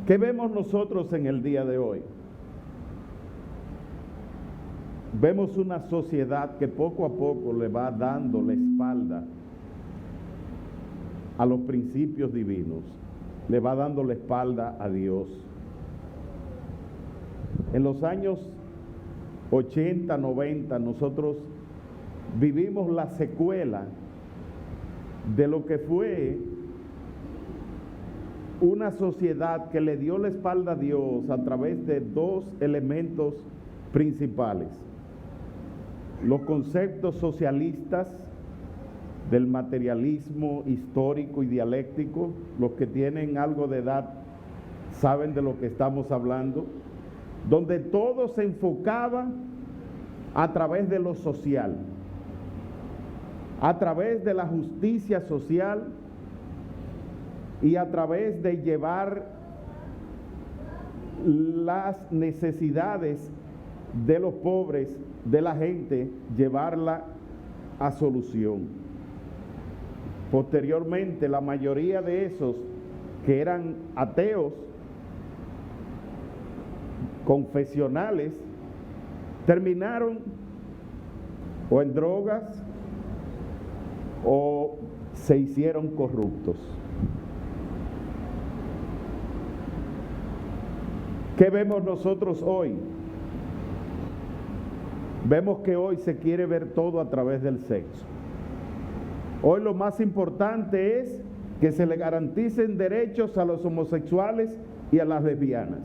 ¿Qué vemos nosotros en el día de hoy? Vemos una sociedad que poco a poco le va dando la espalda a los principios divinos, le va dando la espalda a Dios. En los años 80, 90, nosotros vivimos la secuela de lo que fue una sociedad que le dio la espalda a Dios a través de dos elementos principales: los conceptos socialistas del materialismo histórico y dialéctico. Los que tienen algo de edad saben de lo que estamos hablando, donde todo se enfocaba a través de lo social, a través de la justicia social y a través de llevar las necesidades de los pobres, de la gente, llevarla a solución. Posteriormente, la mayoría de esos que eran ateos, confesionales, terminaron o en drogas o se hicieron corruptos. ¿Qué vemos nosotros hoy? Vemos que hoy se quiere ver todo a través del sexo. Hoy lo más importante es que se le garanticen derechos a los homosexuales y a las lesbianas.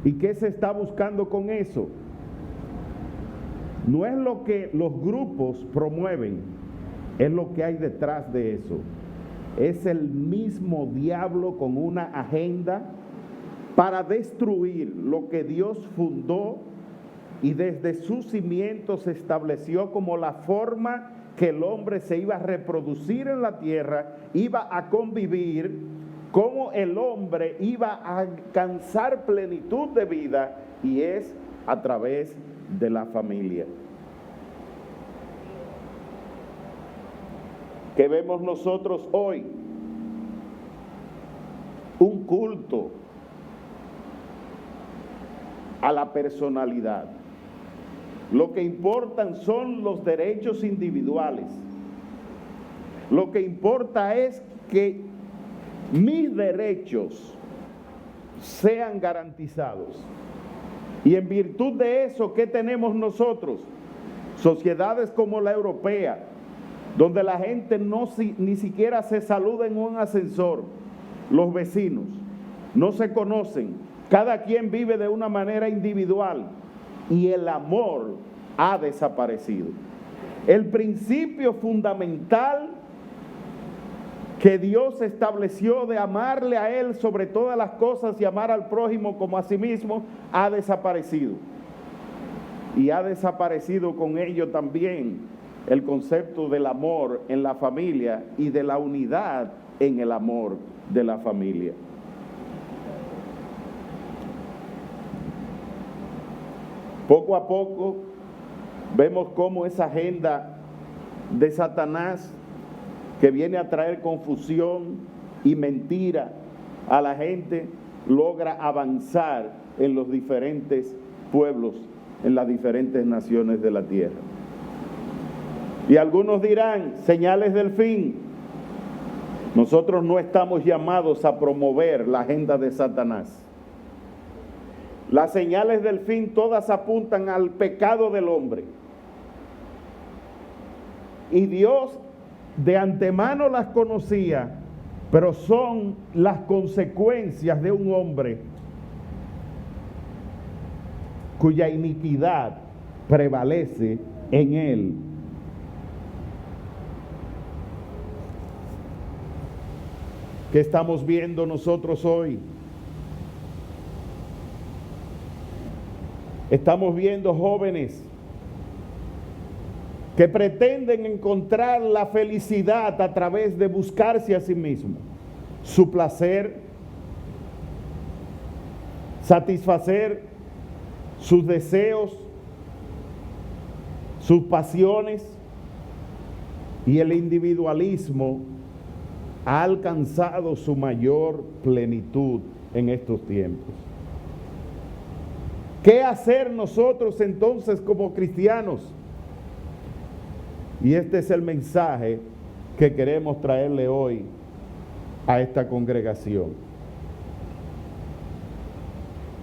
¿Y qué se está buscando con eso? No es lo que los grupos promueven, es lo que hay detrás de eso. Es el mismo diablo con una agenda para destruir lo que Dios fundó y desde sus cimientos estableció como la forma que el hombre se iba a reproducir en la tierra, iba a convivir, cómo el hombre iba a alcanzar plenitud de vida, y es a través de la familia. ¿Qué vemos nosotros hoy? Un culto a la personalidad. Lo que importan son los derechos individuales. Lo que importa es que mis derechos sean garantizados. Y en virtud de eso, ¿qué tenemos nosotros? Sociedades como la europea, donde la gente ni siquiera se saluda en un ascensor. Los vecinos no se conocen. Cada quien vive de una manera individual. Y el amor ha desaparecido. El principio fundamental que Dios estableció de amarle a Él sobre todas las cosas y amar al prójimo como a sí mismo ha desaparecido. Y ha desaparecido con ello también el concepto del amor en la familia y de la unidad en el amor de la familia. Poco a poco vemos cómo esa agenda de Satanás, que viene a traer confusión y mentira a la gente, logra avanzar en los diferentes pueblos, en las diferentes naciones de la tierra. Y algunos dirán, señales del fin. Nosotros no estamos llamados a promover la agenda de Satanás. Las señales del fin todas apuntan al pecado del hombre. Y Dios de antemano las conocía, pero son las consecuencias de un hombre cuya iniquidad prevalece en él. ¿Qué estamos viendo nosotros hoy? Estamos viendo jóvenes que pretenden encontrar la felicidad a través de buscarse a sí mismos, su placer, satisfacer sus deseos, sus pasiones, y el individualismo ha alcanzado su mayor plenitud en estos tiempos. ¿Qué hacer nosotros entonces como cristianos? Y este es el mensaje que queremos traerle hoy a esta congregación.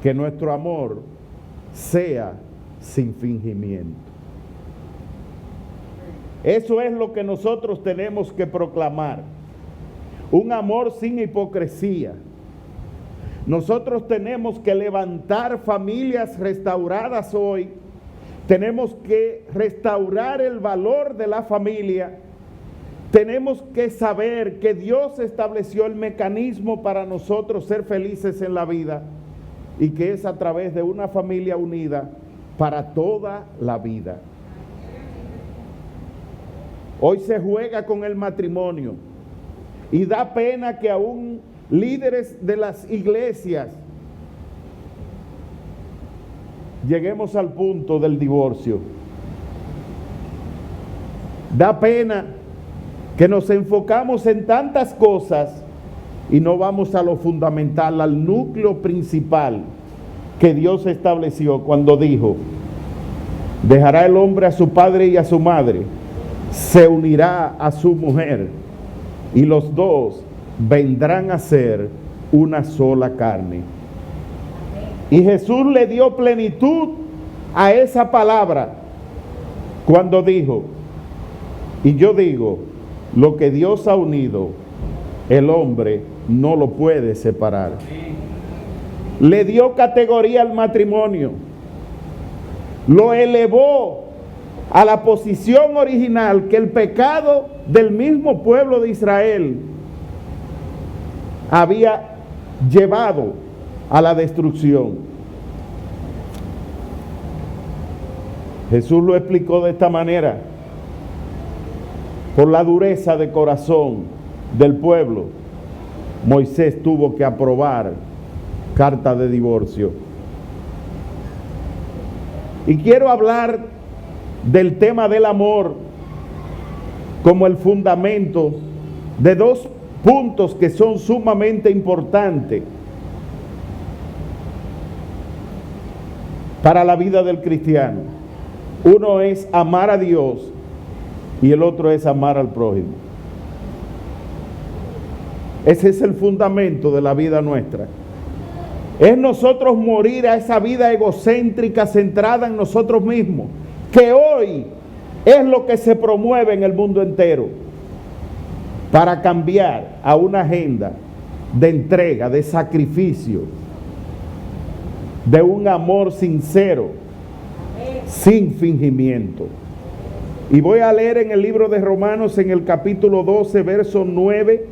Que nuestro amor sea sin fingimiento. Eso es lo que nosotros tenemos que proclamar. Un amor sin hipocresía. Nosotros tenemos que levantar familias restauradas hoy. Tenemos que restaurar el valor de la familia. Tenemos que saber que Dios estableció el mecanismo para nosotros ser felices en la vida y que es a través de una familia unida para toda la vida. Hoy se juega con el matrimonio y da pena que aún líderes de las iglesias lleguemos al punto del divorcio. Da pena que nos enfocamos en tantas cosas y no vamos a lo fundamental, al núcleo principal que Dios estableció cuando dijo: dejará el hombre a su padre y a su madre, se unirá a su mujer y los dos vendrán a ser una sola carne. Y Jesús le dio plenitud a esa palabra cuando dijo: y yo digo, lo que Dios ha unido, el hombre no lo puede separar. Le dio categoría al matrimonio, lo elevó a la posición original que el pecado del mismo pueblo de Israel había llevado a la destrucción. Jesús lo explicó de esta manera: por la dureza de corazón del pueblo, Moisés tuvo que aprobar carta de divorcio. Y quiero hablar del tema del amor como el fundamento de dos puntos que son sumamente importantes para la vida del cristiano. Uno es amar a Dios y el otro es amar al prójimo. Ese es el fundamento de la vida nuestra. Es nosotros morir a esa vida egocéntrica centrada en nosotros mismos, que hoy es lo que se promueve en el mundo entero, para cambiar a una agenda de entrega, de sacrificio, de un amor sincero, sin fingimiento. Y voy a leer en el libro de Romanos, en el capítulo 12, verso 9,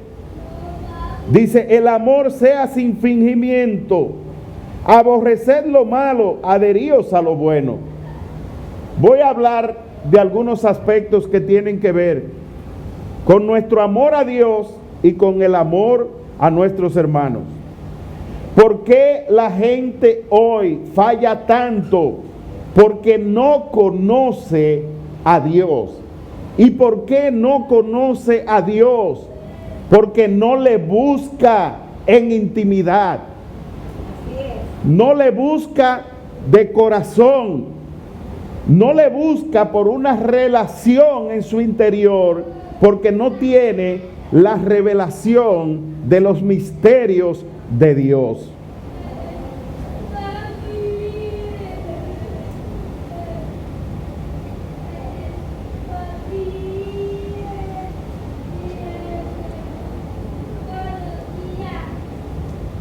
dice: el amor sea sin fingimiento, aborreced lo malo, adheríos a lo bueno. Voy a hablar de algunos aspectos que tienen que ver con nuestro amor a Dios y con el amor a nuestros hermanos. ¿Por qué la gente hoy falla tanto? Porque no conoce a Dios. ¿Y por qué no conoce a Dios? Porque no le busca en intimidad. No le busca de corazón. No le busca por una relación en su interior, porque no tiene la revelación de los misterios de Dios.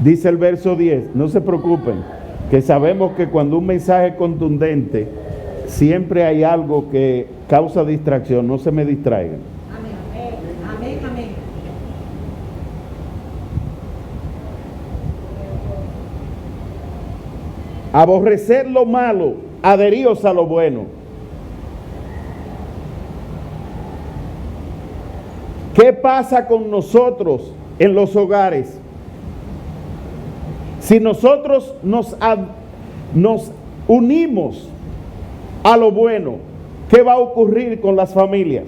Dice el verso 10, no se preocupen, que sabemos que cuando un mensaje es contundente, siempre hay algo que causa distracción, no se me distraigan. Amén, amén, amén. Aborrecer lo malo, adheríos a lo bueno. ¿Qué pasa con nosotros en los hogares? Si nosotros nos unimos a lo bueno, ¿qué va a ocurrir con las familias?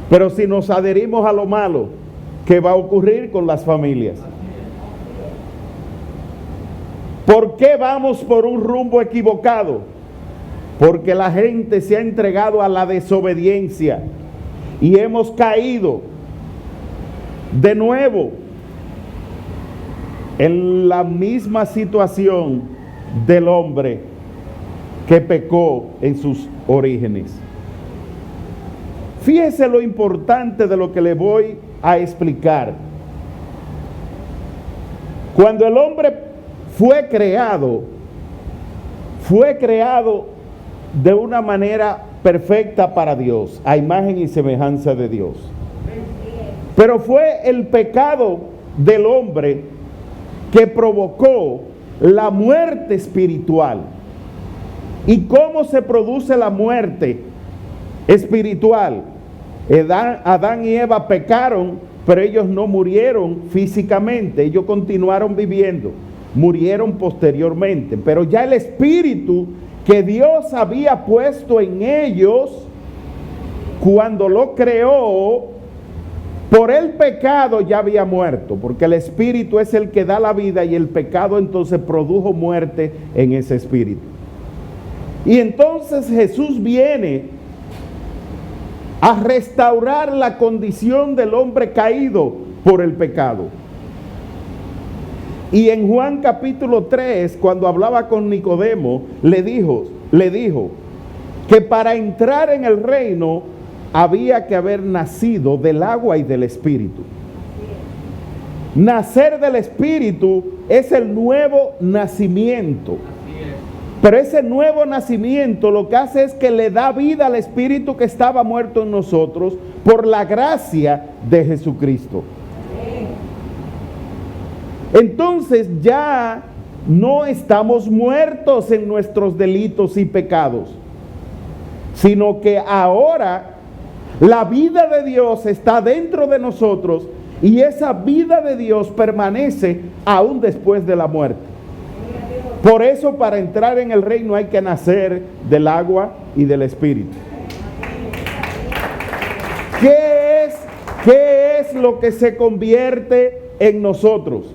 Pero si nos adherimos a lo malo, ¿qué va a ocurrir con las familias? ¿Por qué vamos por un rumbo equivocado? Porque la gente se ha entregado a la desobediencia y hemos caído de nuevo en la misma situación del hombre que pecó en sus orígenes. Fíjese lo importante de lo que le voy a explicar. Cuando el hombre fue creado de una manera perfecta para Dios, a imagen y semejanza de Dios. Pero fue el pecado del hombre que provocó la muerte espiritual. ¿Y cómo se produce la muerte espiritual? Adán y Eva pecaron, pero ellos no murieron físicamente, ellos continuaron viviendo, murieron posteriormente, pero ya el espíritu que Dios había puesto en ellos cuando lo creó, por el pecado ya había muerto, porque el espíritu es el que da la vida y el pecado entonces produjo muerte en ese espíritu. Y entonces Jesús viene a restaurar la condición del hombre caído por el pecado. Y en Juan capítulo 3, cuando hablaba con Nicodemo, le dijo que para entrar en el reino había que haber nacido del agua y del espíritu. Nacer del espíritu es el nuevo nacimiento. Pero ese nuevo nacimiento lo que hace es que le da vida al espíritu que estaba muerto en nosotros por la gracia de Jesucristo. Entonces ya no estamos muertos en nuestros delitos y pecados, sino que ahora la vida de Dios está dentro de nosotros y esa vida de Dios permanece aún después de la muerte. Por eso para entrar en el reino hay que nacer del agua y del espíritu. ¿Qué es lo que se convierte en nosotros?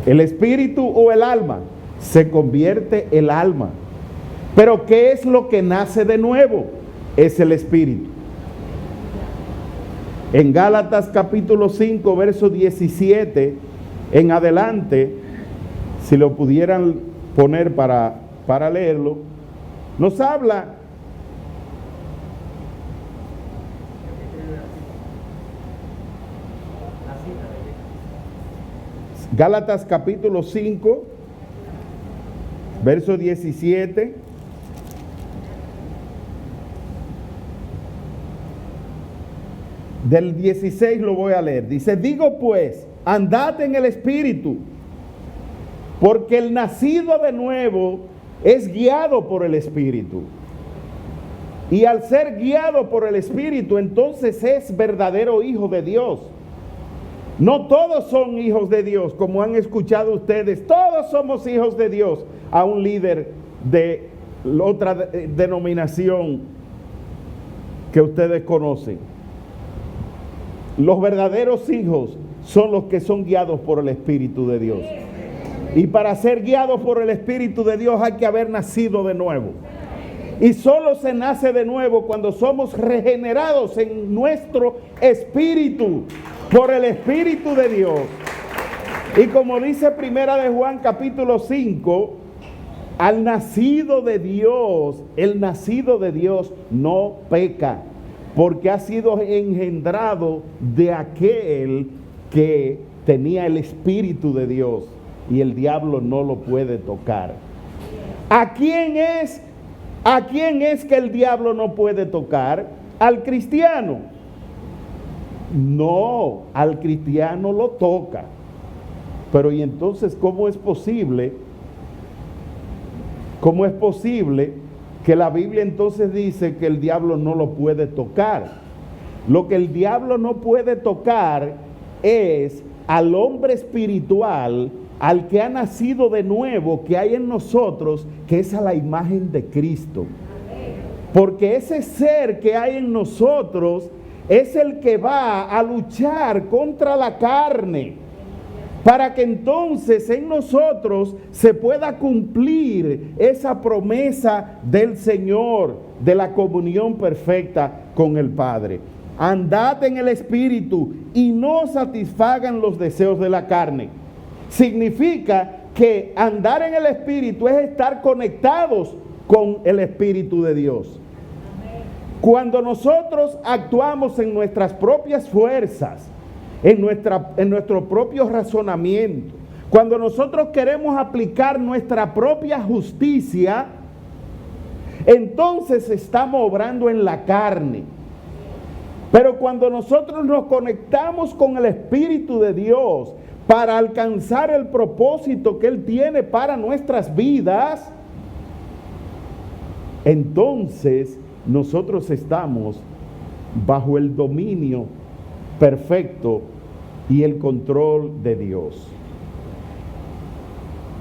¿El espíritu o el alma? Se convierte el alma. Pero ¿qué es lo que nace de nuevo? Es el espíritu. En Gálatas capítulo 5, verso 17 en adelante, si lo pudieran poner para leerlo, nos habla Gálatas capítulo 5, verso 17. Del 16 lo voy a leer. Dice: digo pues, andad en el espíritu, porque el nacido de nuevo es guiado por el espíritu. Y al ser guiado por el espíritu, entonces es verdadero hijo de Dios. No todos son hijos de Dios, como han escuchado ustedes. Todos somos hijos de Dios. A un líder de otra denominación que ustedes conocen. Los verdaderos hijos son los que son guiados por el Espíritu de Dios. Y para ser guiados por el Espíritu de Dios hay que haber nacido de nuevo. Y solo se nace de nuevo cuando somos regenerados en nuestro espíritu por el Espíritu de Dios. Y como dice Primera de Juan capítulo 5, al nacido de Dios, el nacido de Dios no peca, porque ha sido engendrado de aquel que tenía el Espíritu de Dios, y el diablo no lo puede tocar. ¿A quién es que el diablo no puede tocar? ¿Al cristiano? No, al cristiano lo toca. Pero ¿y entonces cómo es posible? ¿Cómo es posible que la Biblia entonces dice que el diablo no lo puede tocar? Lo que el diablo no puede tocar es al hombre espiritual, al que ha nacido de nuevo, que hay en nosotros, que es a la imagen de Cristo. Porque ese ser que hay en nosotros es el que va a luchar contra la carne, para que entonces en nosotros se pueda cumplir esa promesa del Señor, de la comunión perfecta con el Padre. Andad en el Espíritu y no satisfagan los deseos de la carne. Significa que andar en el Espíritu es estar conectados con el Espíritu de Dios. Cuando nosotros actuamos en nuestras propias fuerzas, en nuestro propio razonamiento, cuando nosotros queremos aplicar nuestra propia justicia, entonces estamos obrando en la carne. Pero cuando nosotros nos conectamos con el Espíritu de Dios para alcanzar el propósito que Él tiene para nuestras vidas, entonces nosotros estamos bajo el dominio perfecto y el control de Dios.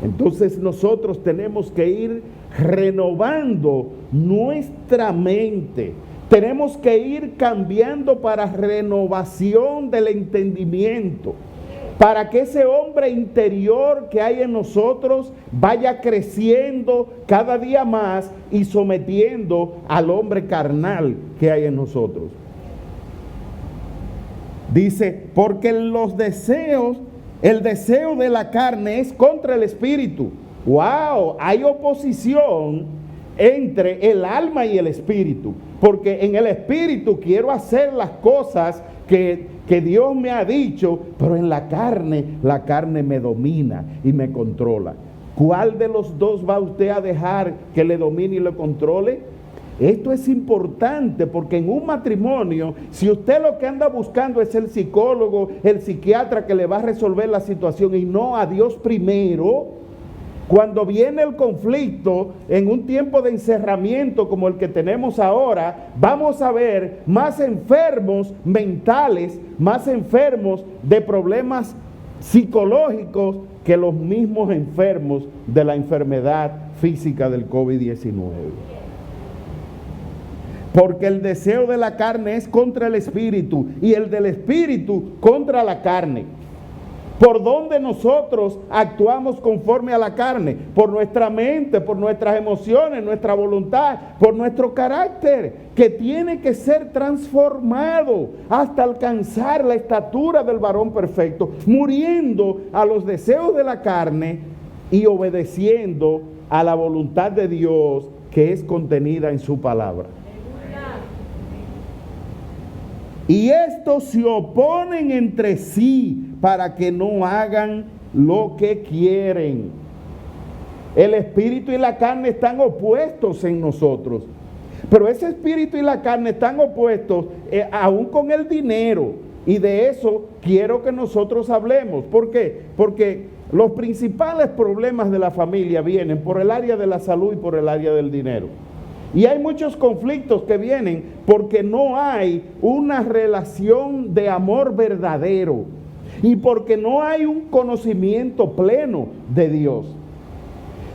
Entonces nosotros tenemos que ir renovando nuestra mente. Tenemos que ir cambiando para renovación del entendimiento, para que ese hombre interior que hay en nosotros vaya creciendo cada día más y sometiendo al hombre carnal que hay en nosotros. Dice, porque el deseo de la carne es contra el espíritu. ¡Wow! Hay oposición entre el alma y el espíritu. Porque en el espíritu quiero hacer las cosas que Dios me ha dicho, pero en la carne me domina y me controla. ¿Cuál de los dos va usted a dejar que le domine y le controle? Esto es importante porque en un matrimonio, si usted lo que anda buscando es el psicólogo, el psiquiatra que le va a resolver la situación y no a Dios primero, cuando viene el conflicto en un tiempo de encerramiento como el que tenemos ahora, vamos a ver más enfermos mentales, más enfermos de problemas psicológicos que los mismos enfermos de la enfermedad física del COVID-19. Porque el deseo de la carne es contra el espíritu y el del espíritu contra la carne. ¿Por dónde nosotros actuamos conforme a la carne? Por nuestra mente, por nuestras emociones, nuestra voluntad, por nuestro carácter, que tiene que ser transformado hasta alcanzar la estatura del varón perfecto, muriendo a los deseos de la carne y obedeciendo a la voluntad de Dios que es contenida en su palabra. Y estos se oponen entre sí para que no hagan lo que quieren. El espíritu y la carne están opuestos en nosotros. Pero ese espíritu y la carne están opuestos aún con el dinero. Y de eso quiero que nosotros hablemos. ¿Por qué? Porque los principales problemas de la familia vienen por el área de la salud y por el área del dinero. Y hay muchos conflictos que vienen porque no hay una relación de amor verdadero y porque no hay un conocimiento pleno de Dios.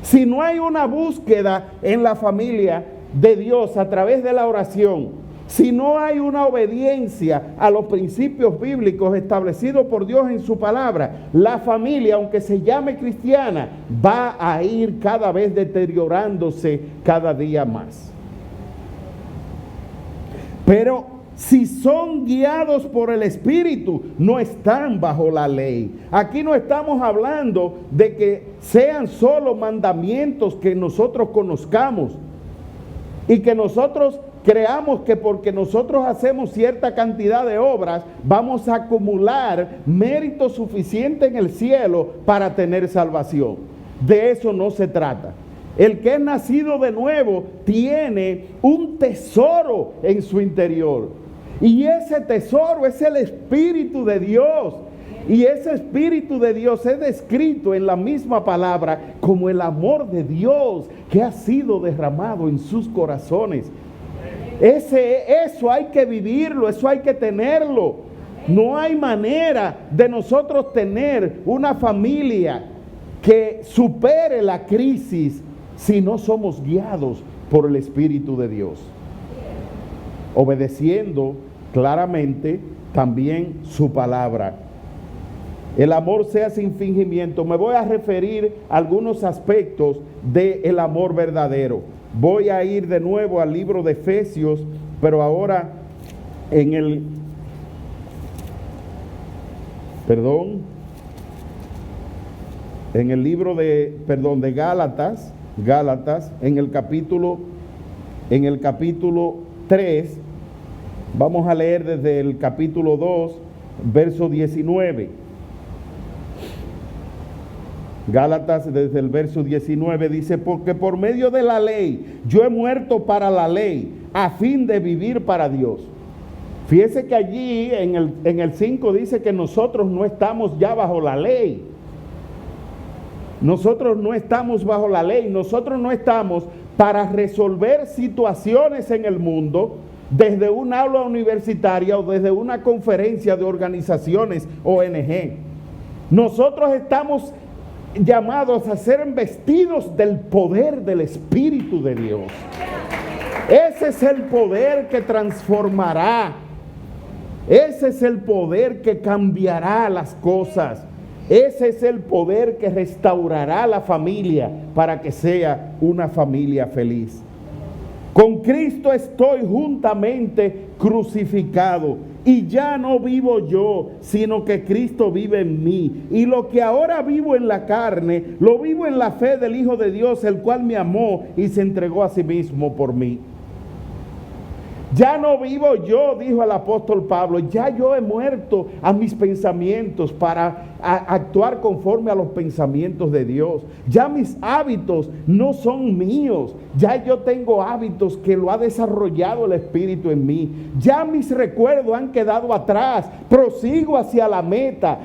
Si no hay una búsqueda en la familia de Dios a través de la oración, si no hay una obediencia a los principios bíblicos establecidos por Dios en su palabra, la familia, aunque se llame cristiana, va a ir cada vez deteriorándose cada día más. Pero si son guiados por el Espíritu, no están bajo la ley. Aquí no estamos hablando de que sean solo mandamientos que nosotros conozcamos y que nosotros creamos que porque nosotros hacemos cierta cantidad de obras vamos a acumular mérito suficiente en el cielo para tener salvación. De eso no se trata. El que es nacido de nuevo tiene un tesoro en su interior. Y ese tesoro es el Espíritu de Dios. Y ese Espíritu de Dios es descrito en la misma palabra como el amor de Dios que ha sido derramado en sus corazones. Eso hay que vivirlo, eso hay que tenerlo. No hay manera de nosotros tener una familia que supere la crisis si no somos guiados por el Espíritu de Dios, obedeciendo claramente también su palabra. El amor sea sin fingimiento. Me voy a referir a algunos aspectos del amor verdadero. Voy a ir de nuevo al libro de Efesios, pero ahora en el libro de Gálatas, en el capítulo 3, vamos a leer desde el capítulo 2, verso 19. Gálatas desde el verso 19 dice: porque por medio de la ley yo he muerto para la ley, a fin de vivir para Dios. Fíjese que allí en el 5 dice que nosotros no estamos ya bajo la ley. Nosotros no estamos bajo la ley, nosotros no estamos para resolver situaciones en el mundo desde un aula universitaria o desde una conferencia de organizaciones ONG. Nosotros estamos llamados a ser vestidos del poder del Espíritu de Dios. Ese es el poder que transformará. Ese es el poder que cambiará las cosas. Ese es el poder que restaurará la familia para que sea una familia feliz. Con Cristo estoy juntamente crucificado, y ya no vivo yo, sino que Cristo vive en mí. Y lo que ahora vivo en la carne, lo vivo en la fe del Hijo de Dios, el cual me amó y se entregó a sí mismo por mí. Ya no vivo yo, dijo el apóstol Pablo, ya yo he muerto a mis pensamientos para actuar conforme a los pensamientos de Dios. Ya mis hábitos no son míos, ya yo tengo hábitos que lo ha desarrollado el Espíritu en mí. Ya mis recuerdos han quedado atrás, prosigo hacia la meta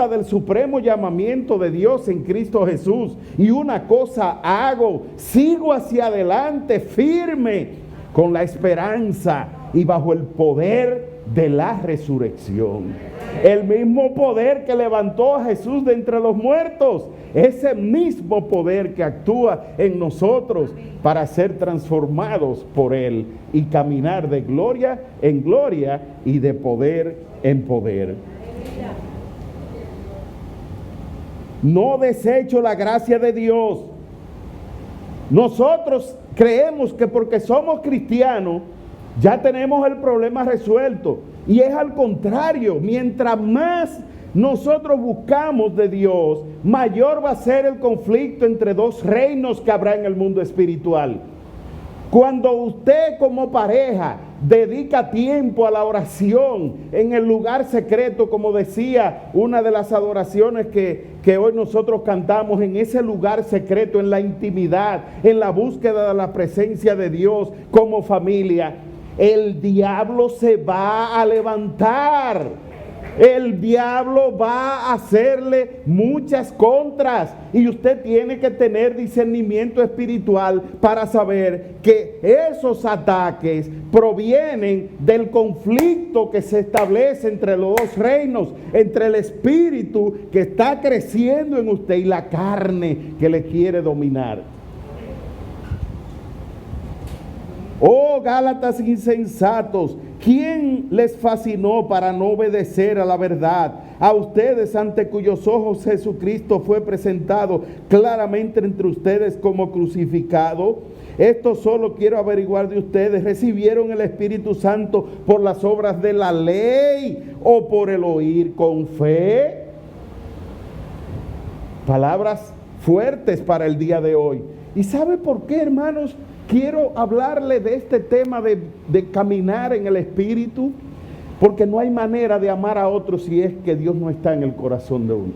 del supremo llamamiento de Dios en Cristo Jesús. Y una cosa hago, sigo hacia adelante firme, con la esperanza y bajo el poder de la resurrección. El mismo poder que levantó a Jesús de entre los muertos, ese mismo poder que actúa en nosotros para ser transformados por Él y caminar de gloria en gloria y de poder en poder. No desecho la gracia de Dios. Nosotros creemos que porque somos cristianos ya tenemos el problema resuelto, y es al contrario. Mientras más nosotros buscamos de Dios, mayor va a ser el conflicto entre dos reinos que habrá en el mundo espiritual. Cuando usted como pareja dedica tiempo a la oración en el lugar secreto, como decía una de las adoraciones que hoy nosotros cantamos, en ese lugar secreto, en la intimidad, en la búsqueda de la presencia de Dios como familia, el diablo se va a levantar. El diablo va a hacerle muchas contras, y usted tiene que tener discernimiento espiritual para saber que esos ataques provienen del conflicto que se establece entre los dos reinos, entre el espíritu que está creciendo en usted y la carne que le quiere dominar. Oh Gálatas insensatos, ¿quién les fascinó para no obedecer a la verdad? A ustedes, ante cuyos ojos Jesucristo fue presentado claramente entre ustedes como crucificado. Esto solo quiero averiguar de ustedes: ¿recibieron el Espíritu Santo por las obras de la ley o por el oír con fe? Palabras fuertes para el día de hoy. ¿Y sabe por qué, hermanos? Quiero hablarle de este tema de caminar en el Espíritu, porque no hay manera de amar a otros si es que Dios no está en el corazón de uno.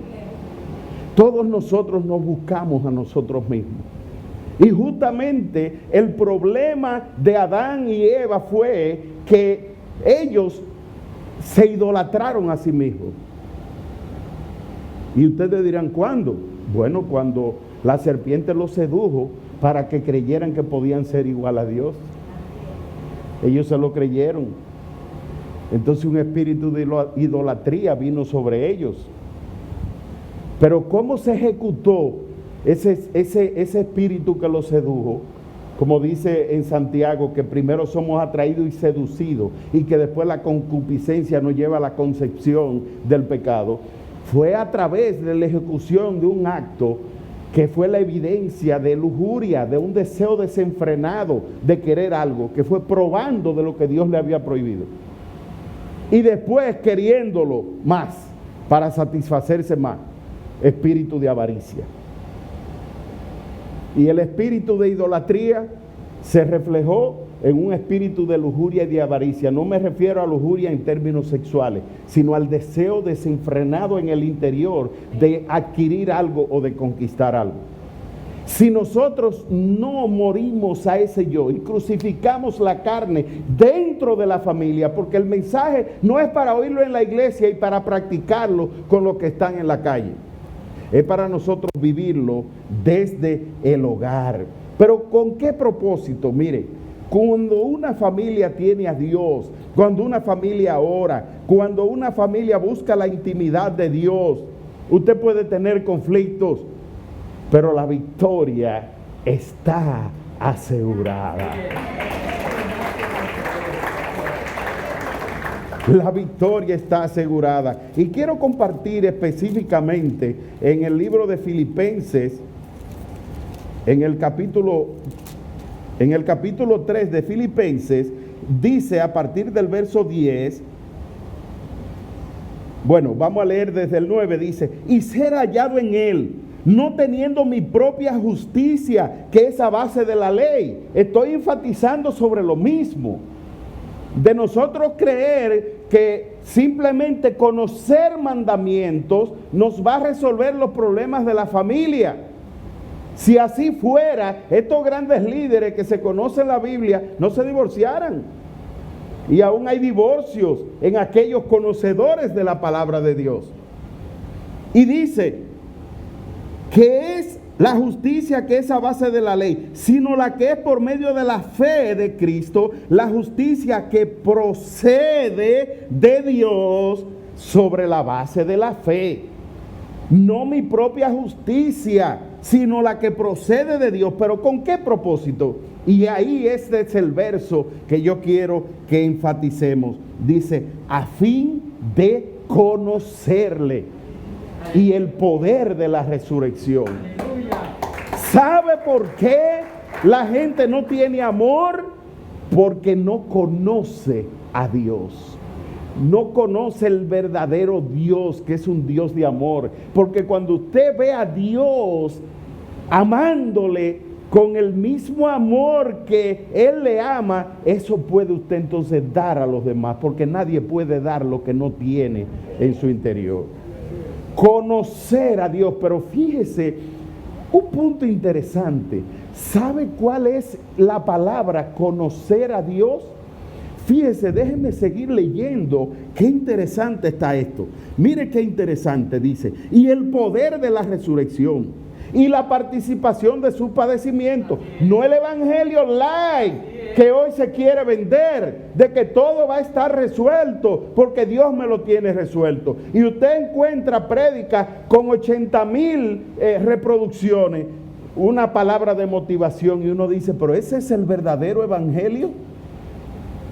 Todos nosotros nos buscamos a nosotros mismos. Y justamente el problema de Adán y Eva fue que ellos se idolatraron a sí mismos. Y ustedes dirán, ¿cuándo? Bueno, cuando la serpiente los sedujo para que creyeran que podían ser igual a Dios. Ellos se lo creyeron. Entonces un espíritu de idolatría vino sobre ellos. Pero ¿cómo se ejecutó ese espíritu que los sedujo? como dice en Santiago, que primero somos atraídos y seducidos y que después la concupiscencia nos lleva a la concepción del pecado, fue a través de la ejecución de un acto que fue la evidencia de lujuria, de un deseo desenfrenado de querer algo, que fue probando de lo que Dios le había prohibido. Y después queriéndolo más, para satisfacerse más, espíritu de avaricia. Y el espíritu de idolatría se reflejó en un espíritu de lujuria y de avaricia. No me refiero a lujuria en términos sexuales, sino al deseo desenfrenado en el interior de adquirir algo o de conquistar algo. Si nosotros no morimos a ese yo y crucificamos la carne dentro de la familia, porque el mensaje no es para oírlo en la iglesia y para practicarlo con los que están en la calle, es para nosotros vivirlo desde el hogar. Pero ¿con qué propósito? Mire, cuando una familia tiene a Dios, cuando una familia ora, cuando una familia busca la intimidad de Dios, usted puede tener conflictos, pero la victoria está asegurada. La victoria está asegurada. Y quiero compartir específicamente en el libro de Filipenses, en el capítulo 3 de Filipenses, dice a partir del verso 10, bueno, vamos a leer desde el 9, dice, y ser hallado en él, no teniendo mi propia justicia, que es a base de la ley. Estoy enfatizando sobre lo mismo. De nosotros creer que simplemente conocer mandamientos nos va a resolver los problemas de la familia. Si así fuera, estos grandes líderes que se conocen la Biblia no se divorciaran. Y aún hay divorcios en aquellos conocedores de la palabra de Dios. Y dice que es la justicia que es a base de la ley, sino la que es por medio de la fe de Cristo, la justicia que procede de Dios sobre la base de la fe. No mi propia justicia, sino la que procede de Dios. ¿Pero con qué propósito? Y ahí este es el verso que yo quiero que enfaticemos. Dice, a fin de conocerle y el poder de la resurrección. ¿Sabe por qué la gente no tiene amor? Porque no conoce a Dios. No conoce el verdadero Dios, que es un Dios de amor. Porque cuando usted ve a Dios amándole con el mismo amor que Él le ama, eso puede usted entonces dar a los demás, porque nadie puede dar lo que no tiene en su interior. Conocer a Dios, pero fíjese, un punto interesante. ¿Sabe cuál es la palabra conocer a Dios? Fíjese, déjeme seguir leyendo. Qué interesante está esto. Mire qué interesante dice. Y el poder de la resurrección y la participación de su padecimiento. No el evangelio light que hoy se quiere vender, de que todo va a estar resuelto porque Dios me lo tiene resuelto. Y usted encuentra prédicas con 80,000 reproducciones, una palabra de motivación, y uno dice, pero ese es el verdadero evangelio.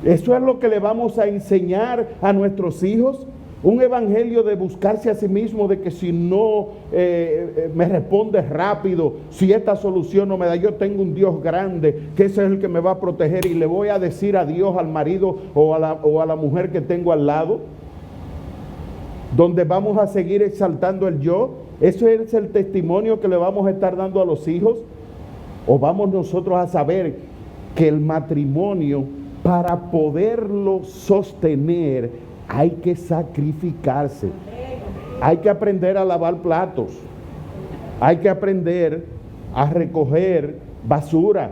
Eso es lo que le vamos a enseñar a nuestros hijos. Un evangelio de buscarse a sí mismo, de que si no me responde rápido, si esta solución no me da, yo tengo un Dios grande, que ese es el que me va a proteger, y le voy a decir adiós al marido o a la mujer que tengo al lado, donde vamos a seguir exaltando el yo. ¿Eso es el testimonio que le vamos a estar dando a los hijos? ¿O vamos nosotros a saber que el matrimonio, para poderlo sostener, hay que sacrificarse? Hay que aprender a lavar platos. Hay que aprender a recoger basura.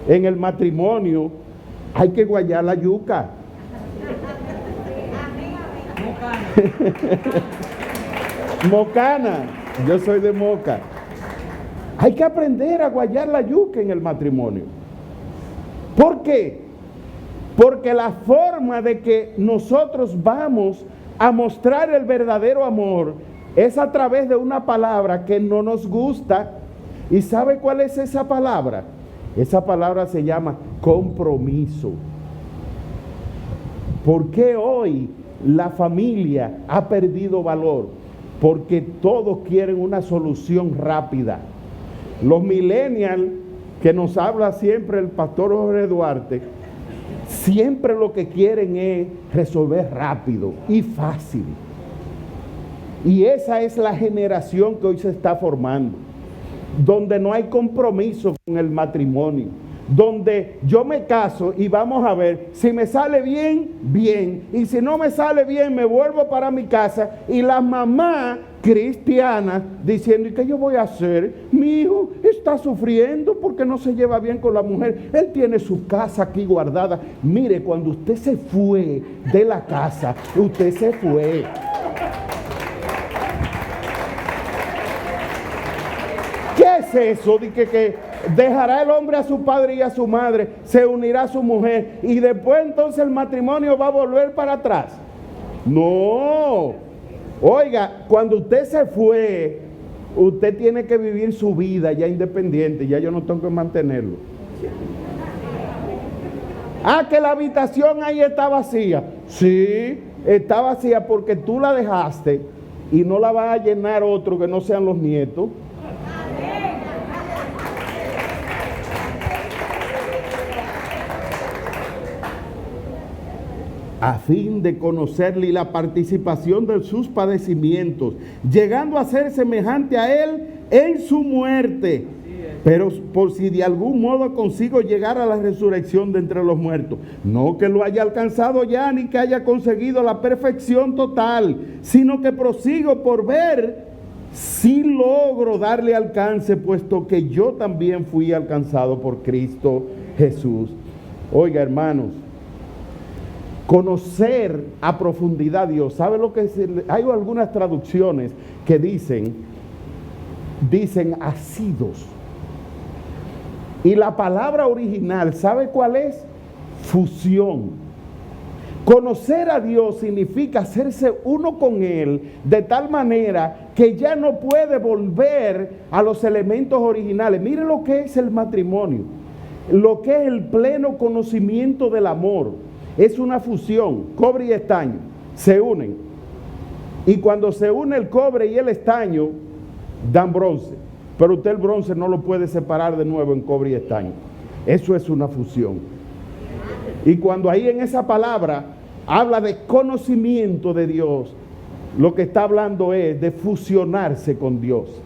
En el matrimonio hay que guayar la yuca. Mocana. Yo soy de Moca. Hay que aprender a guayar la yuca en el matrimonio. ¿Por qué? Porque la forma de que nosotros vamos a mostrar el verdadero amor es a través de una palabra que no nos gusta, ¿Y sabe cuál es esa palabra? Esa palabra se llama compromiso. ¿Por qué hoy la familia ha perdido valor? Porque todos quieren una solución rápida. Los millennials, que nos habla siempre el pastor Jorge Duarte, siempre lo que quieren es resolver rápido y fácil. Y esa es la generación que hoy se está formando, donde no hay compromiso con el matrimonio, donde yo me caso y vamos a ver, si me sale bien, bien, y si no me sale bien, me vuelvo para mi casa, y la mamá cristiana diciendo, ¿y qué yo voy a hacer? Mi hijo está sufriendo porque no se lleva bien con la mujer, él tiene su casa aquí guardada. Mire, cuando usted se fue de la casa, usted se fue. ¿Qué es eso de que dejará el hombre a su padre y a su madre, se unirá a su mujer y después entonces el matrimonio va a volver para atrás? No. Oiga, cuando usted se fue, usted tiene que vivir su vida ya independiente, ya yo no tengo que mantenerlo. Ah, que la habitación ahí está vacía. Sí, está vacía porque tú la dejaste y no la va a llenar otro que no sean los nietos. A fin de conocerle y la participación de sus padecimientos, llegando a ser semejante a él en su muerte, pero por si de algún modo consigo llegar a la resurrección de entre los muertos. No que lo haya alcanzado ya, ni que haya conseguido la perfección total, sino que prosigo por ver si logro darle alcance, puesto que yo también fui alcanzado por Cristo Jesús. Oiga, hermanos, conocer a profundidad a Dios. ¿Sabe lo que es? Hay algunas traducciones que dicen asidos. Y la palabra original, ¿sabe cuál es? Fusión. Conocer a Dios significa hacerse uno con Él de tal manera que ya no puede volver a los elementos originales. Mire lo que es el matrimonio, lo que es el pleno conocimiento del amor. Es una fusión, cobre y estaño, se unen. Y cuando se une el cobre y el estaño, dan bronce. Pero usted el bronce no lo puede separar de nuevo en cobre y estaño. Eso es una fusión. Y cuando ahí en esa palabra habla de conocimiento de Dios, lo que está hablando es de fusionarse con Dios.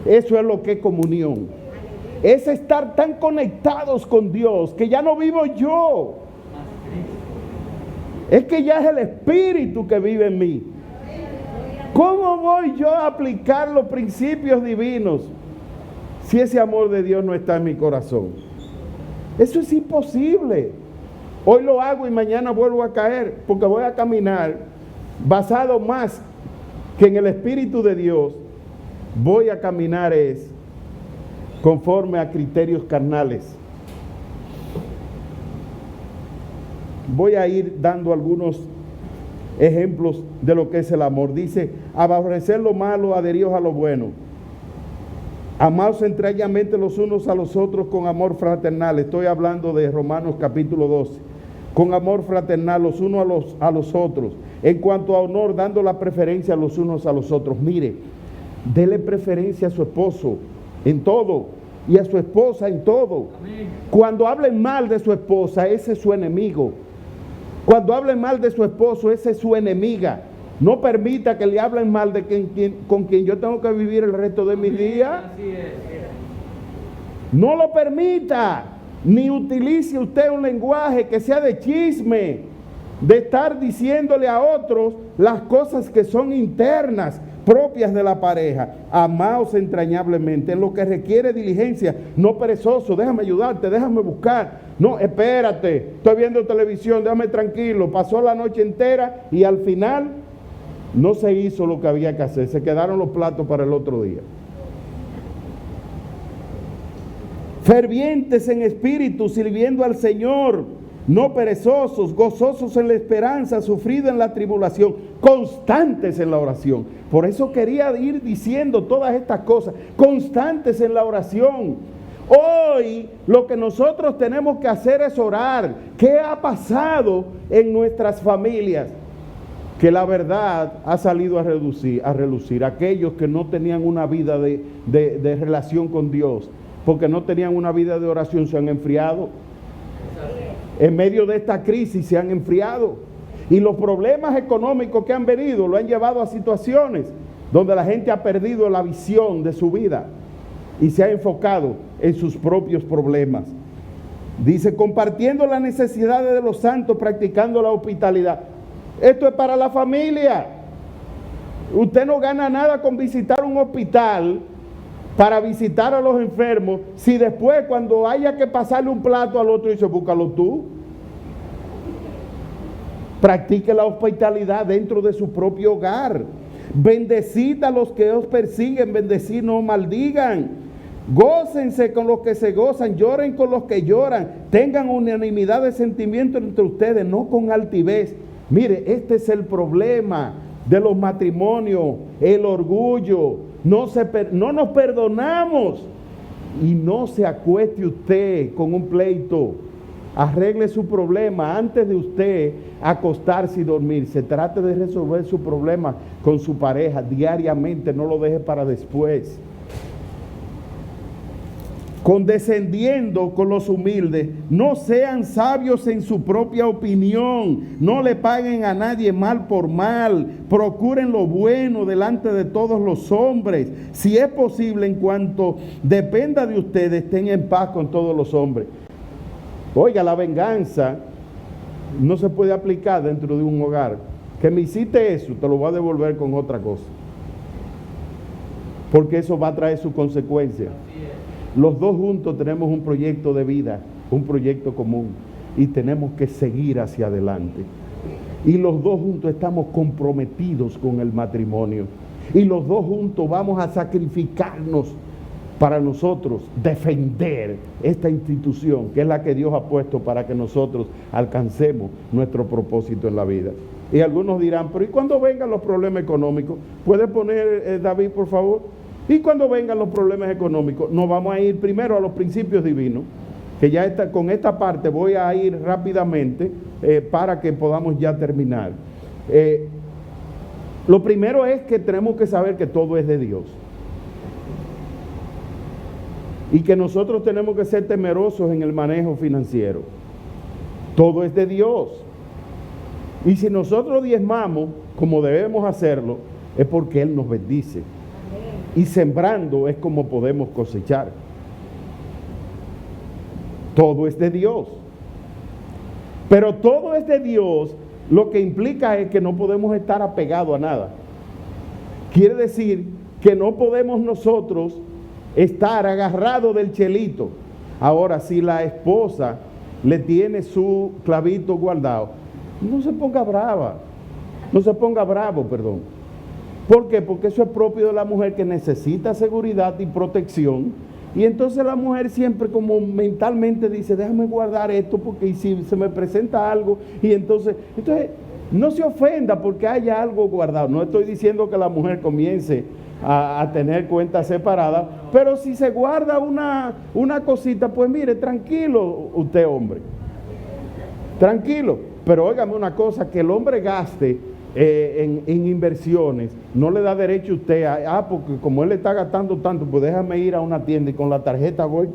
Eso es lo que es comunión. Es estar tan conectados con Dios que ya no vivo yo. Es que ya es el Espíritu que vive en mí. ¿Cómo voy yo a aplicar los principios divinos si ese amor de Dios no está en mi corazón? Eso es imposible. Hoy lo hago y mañana vuelvo a caer, porque voy a caminar basado más que en el Espíritu de Dios. Voy a caminar es conforme a criterios carnales. Voy a ir dando algunos ejemplos de lo que es el amor. Dice, aborrecer lo malo, adheríos a lo bueno. Amaos entrañamente los unos a los otros con amor fraternal. Estoy hablando de Romanos capítulo 12. Con amor fraternal los unos a los otros. En cuanto a honor, dando la preferencia a los unos a los otros. Mire, dele preferencia a su esposo en todo y a su esposa en todo. Amén. Cuando hablen mal de su esposa, ese es su enemigo. Cuando hablen mal de su esposo, esa es su enemiga. No permita que le hablen mal de con quien yo tengo que vivir el resto de mis días. No lo permita. Ni utilice usted un lenguaje que sea de chisme, de estar diciéndole a otros las cosas que son internas, propias de la pareja. Amaos entrañablemente, en lo que requiere diligencia, no perezoso. Déjame ayudarte, déjame buscar. No, espérate, estoy viendo televisión, déjame tranquilo. Pasó la noche entera y al final no se hizo lo que había que hacer. Se quedaron los platos para el otro día. Fervientes en espíritu, sirviendo al Señor, no perezosos, gozosos en la esperanza, sufridos en la tribulación, constantes en la oración. Por eso quería ir diciendo todas estas cosas, constantes en la oración. Hoy lo que nosotros tenemos que hacer es orar. ¿Qué ha pasado en nuestras familias? Que la verdad ha salido a relucir. Aquellos que no tenían una vida de relación con Dios, porque no tenían una vida de oración, se han enfriado. En medio de esta crisis se han enfriado. Y los problemas económicos que han venido lo han llevado a situaciones donde la gente ha perdido la visión de su vida y se ha enfocado en sus propios problemas. Dice, compartiendo las necesidades de los santos, practicando la hospitalidad. Esto es para la familia. Usted no gana nada con visitar un hospital para visitar a los enfermos, si después cuando haya que pasarle un plato al otro dice, búscalo tú. Practique la hospitalidad dentro de su propio hogar. Bendecid a los que os persiguen, bendecid, no maldigan. Gócense con los que se gozan, lloren con los que lloran. Tengan unanimidad de sentimiento entre ustedes, no con altivez. Mire, este es el problema de los matrimonios, el orgullo. No nos perdonamos. Y no se acueste usted con un pleito. Arregle su problema antes de usted acostarse y dormirse. Trate de resolver su problema con su pareja diariamente, no lo deje para después. Condescendiendo con los humildes, no sean sabios en su propia opinión, no le paguen a nadie mal por mal, procuren lo bueno delante de todos los hombres, si es posible, en cuanto dependa de ustedes, estén en paz con todos los hombres. Oiga, la venganza no se puede aplicar dentro de un hogar. Que me hiciste eso, te lo voy a devolver con otra cosa, porque eso va a traer sus consecuencias. Los dos juntos tenemos un proyecto de vida, un proyecto común, y tenemos que seguir hacia adelante. Y los dos juntos estamos comprometidos con el matrimonio. Y los dos juntos vamos a sacrificarnos para nosotros defender esta institución, que es la que Dios ha puesto para que nosotros alcancemos nuestro propósito en la vida. Y algunos dirán, pero ¿y cuando vengan los problemas económicos? ¿Puede poner, David, por favor? Y cuando vengan los problemas económicos, nos vamos a ir primero a los principios divinos, que ya con esta parte voy a ir rápidamente para que podamos ya terminar. Lo primero es que tenemos que saber que todo es de Dios. Y que nosotros tenemos que ser temerosos en el manejo financiero. Todo es de Dios. Y si nosotros diezmamos como debemos hacerlo, es porque Él nos bendice. Y sembrando es como podemos cosechar. Todo es de Dios. Pero todo es de Dios, lo que implica es que no podemos estar apegados a nada. Quiere decir que no podemos nosotros estar agarrados del chelito. Ahora, si la esposa le tiene su clavito guardado, no se ponga brava. No se ponga bravo, perdón. ¿Por qué? Porque eso es propio de la mujer, que necesita seguridad y protección. Y entonces la mujer siempre como mentalmente dice, déjame guardar esto porque si se me presenta algo. Y entonces no se ofenda porque haya algo guardado. No estoy diciendo que la mujer comience a tener cuentas separadas, pero si se guarda una cosita, pues mire, tranquilo usted, hombre. Tranquilo. Pero óigame una cosa, que el hombre gaste en inversiones, no le da derecho a usted porque como él le está gastando tanto, pues déjame ir a una tienda y con la tarjeta voy,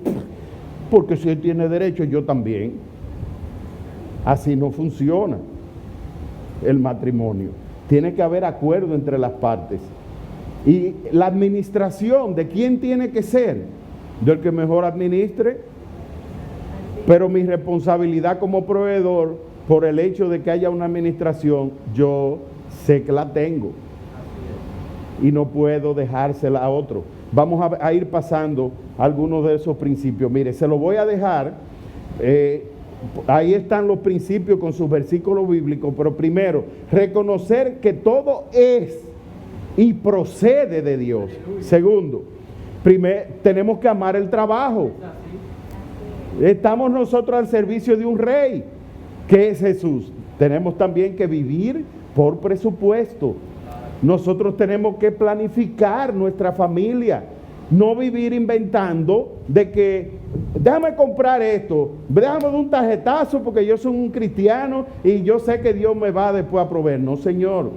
porque si él tiene derecho, yo también. Así no funciona el matrimonio. Tiene que haber acuerdo entre las partes. Y la administración, ¿de quién tiene que ser? Del que mejor administre. Pero mi responsabilidad como proveedor, por el hecho de que haya una administración, yo sé que la tengo y no puedo dejársela a otro. Vamos a ir pasando algunos de esos principios. Mire, se lo voy a dejar, ahí están los principios con sus versículos bíblicos, pero primero, reconocer que todo es y procede de Dios. Segundo, tenemos que amar el trabajo. Estamos nosotros al servicio de un rey. ¿Qué es Jesús? Tenemos también que vivir por presupuesto. Nosotros tenemos que planificar nuestra familia, no vivir inventando de que déjame comprar esto, déjame dar un tarjetazo porque yo soy un cristiano y yo sé que Dios me va después a proveer. No, señor.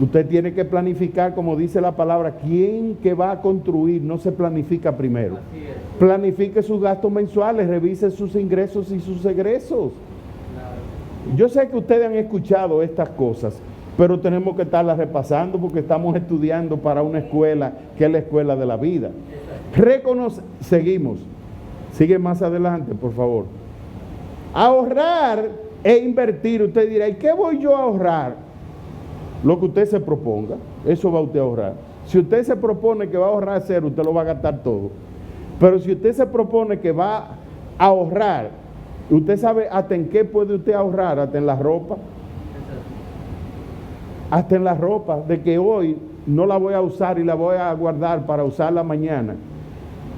Usted tiene que planificar, como dice la palabra, quién que va a construir, no se planifica primero. Planifique sus gastos mensuales, revise sus ingresos y sus egresos. Yo sé que ustedes han escuchado estas cosas, pero tenemos que estarlas repasando porque estamos estudiando para una escuela que es la escuela de la vida. Seguimos. Sigue más adelante, por favor. Ahorrar e invertir. Usted dirá, ¿y qué voy yo a ahorrar? Lo que usted se proponga, eso va usted a ahorrar. Si usted se propone que va a ahorrar cero, usted lo va a gastar todo. Pero si usted se propone que va a ahorrar, usted sabe hasta en qué puede usted ahorrar, hasta en la ropa. Hasta en la ropa, de que hoy no la voy a usar y la voy a guardar para usarla mañana.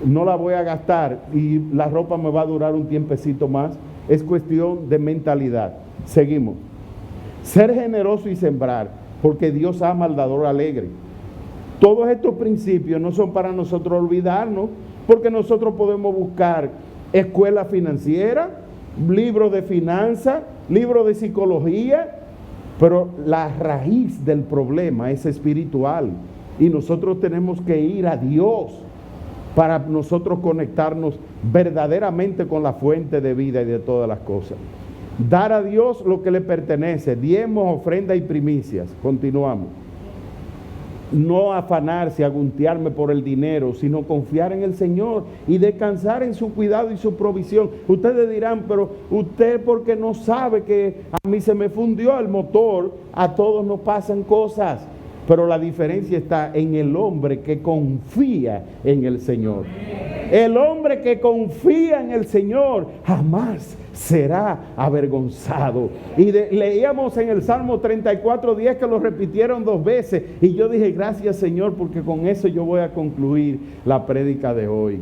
No la voy a gastar y la ropa me va a durar un tiempecito más. Es cuestión de mentalidad. Seguimos. Ser generoso y sembrar, porque Dios ama al dador alegre. Todos estos principios no son para nosotros olvidarnos, porque nosotros podemos buscar escuela financiera, libros de finanzas, libros de psicología, pero la raíz del problema es espiritual y nosotros tenemos que ir a Dios para nosotros conectarnos verdaderamente con la fuente de vida y de todas las cosas. Dar a Dios lo que le pertenece, diezmos, ofrenda y primicias. Continuamos. No afanarse, aguntearme por el dinero, sino confiar en el Señor y descansar en su cuidado y su provisión. Ustedes dirán, pero usted porque no sabe que a mí se me fundió el motor, a todos nos pasan cosas. Pero la diferencia está en el hombre que confía en el Señor. El hombre que confía en el Señor jamás será avergonzado. Y leíamos en el Salmo 34:10 que lo repitieron 2 veces. Y yo dije, gracias Señor, porque con eso yo voy a concluir la prédica de hoy.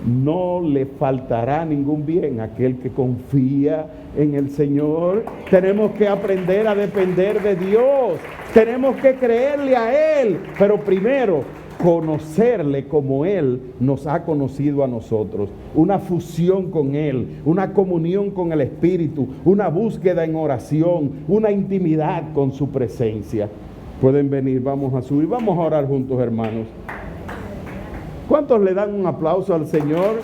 No le faltará ningún bien a aquel que confía en el Señor. Tenemos que aprender a depender de Dios. Tenemos que creerle a Él. Pero primero, conocerle como Él nos ha conocido a nosotros. Una fusión con Él, una comunión con el Espíritu, una búsqueda en oración, una intimidad con su presencia. Pueden venir, vamos a subir, vamos a orar juntos, hermanos. ¿Cuántos le dan un aplauso al Señor?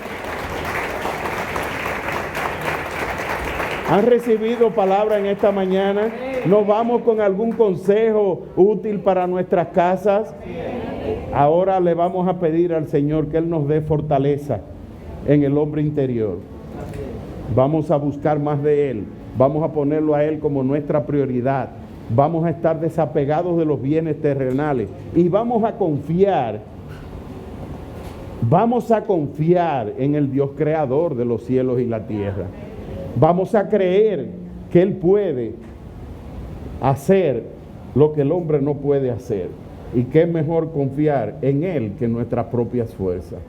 ¿Han recibido palabra en esta mañana? ¿Nos vamos con algún consejo útil para nuestras casas? Ahora le vamos a pedir al Señor que Él nos dé fortaleza en el hombre interior. Vamos a buscar más de Él. Vamos a ponerlo a Él como nuestra prioridad. Vamos a estar desapegados de los bienes terrenales y vamos a confiar en el Dios creador de los cielos y la tierra. Vamos a creer que Él puede hacer lo que el hombre no puede hacer. Y qué mejor confiar en Él que en nuestras propias fuerzas.